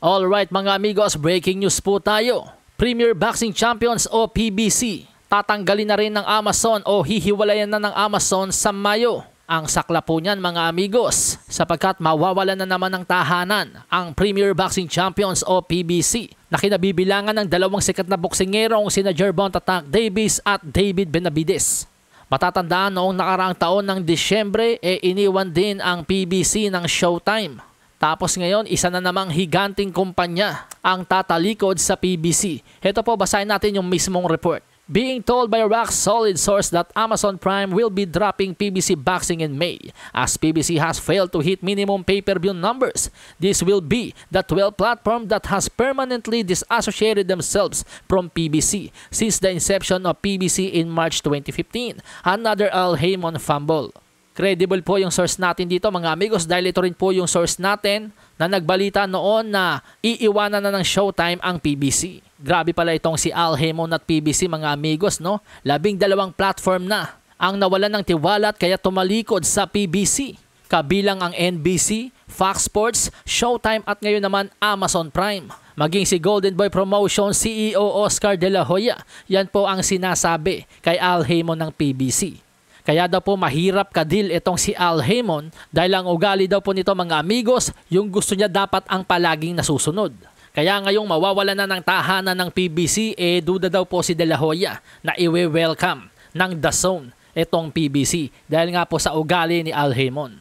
Alright mga amigos, breaking news po tayo. Premier Boxing Champions o PBC, tatanggalin na rin ng Amazon o hihiwalayan na ng Amazon sa Mayo. Ang sakla po niyan mga amigos, sapagkat mawawalan na naman ng tahanan ang Premier Boxing Champions o PBC na kinabibilangan ng dalawang sikat na boksingerong sina Gervonta Tank Davis at David Benavides. Matatandaan noong nakaraang taon ng Disyembre iniwan din ang PBC ng Showtime. Tapos ngayon, isa na namang higanting kumpanya ang tatalikod sa PBC. Ito po, basahin natin yung mismong report. Being told by a rock-solid source that Amazon Prime will be dropping PBC Boxing in May, as PBC has failed to hit minimum pay-per-view numbers. This will be the 12th platform that has permanently disassociated themselves from PBC since the inception of PBC in March 2015. Another Al Haymon fumble. Credible po yung source natin dito mga amigos dahil ito rin po yung source natin na nagbalita noon na iiwanan na ng Showtime ang PBC. Grabe pala itong si Al Haymon at PBC mga amigos, no? 12 platform na ang nawalan ng tiwala at kaya tumalikod sa PBC. Kabilang ang NBC, Fox Sports, Showtime at ngayon naman Amazon Prime. Maging si Golden Boy Promotion CEO Oscar De La Hoya, yan po ang sinasabi kay Al Haymon ng PBC. Kaya daw po mahirap kadil itong si Al Haymon dahil ang ugali daw po nito mga amigos, yung gusto niya dapat ang palaging nasusunod. Kaya ngayong mawawala na ng tahanan ng PBC, duda daw po si De La Hoya na iwe-welcome ng DAZN itong PBC dahil nga po sa ugali ni Al Haymon.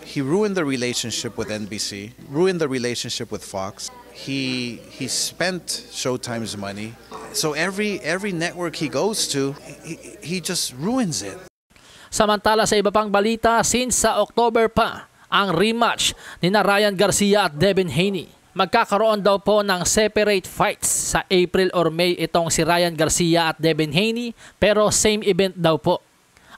He ruined the relationship with NBC, ruined the relationship with Fox. He spent Showtime's money. So every network he goes to, he just ruins it. Samantala sa iba pang balita, since sa October pa ang rematch ni Ryan Garcia at Devin Haney. Magkakaroon daw po ng separate fights sa April or May itong si Ryan Garcia at Devin Haney pero same event daw po.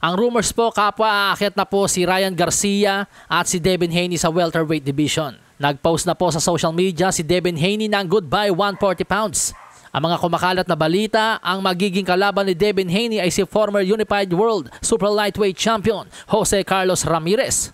Ang rumors po kapwa aakyat na po si Ryan Garcia at si Devin Haney sa welterweight division. Nagpost na po sa social media si Devin Haney ng goodbye 140 pounds. Ang mga kumakalat na balita, ang magiging kalaban ni Devin Haney ay si former Unified World Super Lightweight Champion Jose Carlos Ramirez.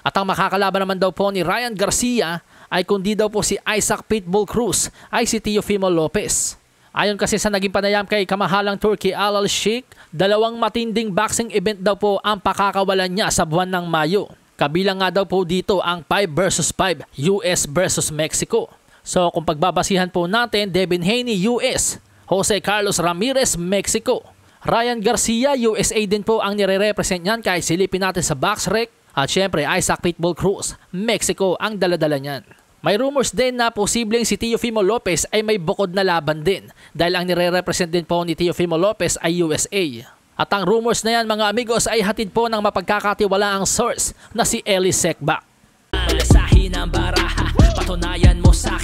At ang makakalaban naman daw po ni Ryan Garcia ay kundi daw po si Isaac Pitbull Cruz ay si Teofimo Lopez. Ayon kasi sa naging panayam kay kamahalang Turkey Al Sheikh, dalawang matinding boxing event daw po ang pakakawalan niya sa buwan ng Mayo. Kabilang nga daw po dito ang 5 versus 5 US versus Mexico. So kung pagbabasihan po natin, Devin Haney US, Jose Carlos Ramirez Mexico, Ryan Garcia USA din po ang nire-represent niyan kahit silipin natin sa BoxRec, at syempre Isaac Pitbull Cruz Mexico ang daladala niyan. May rumors din na posibleng si Teofimo Lopez ay may bukod na laban din dahil ang nire-represent din po ni Teofimo Lopez ay USA. At ang rumors na yan mga amigos ay hatid po ng mapagkakatiwalaang source na si Eli Sekbak. Sa hinang baraha, patunayan mo sa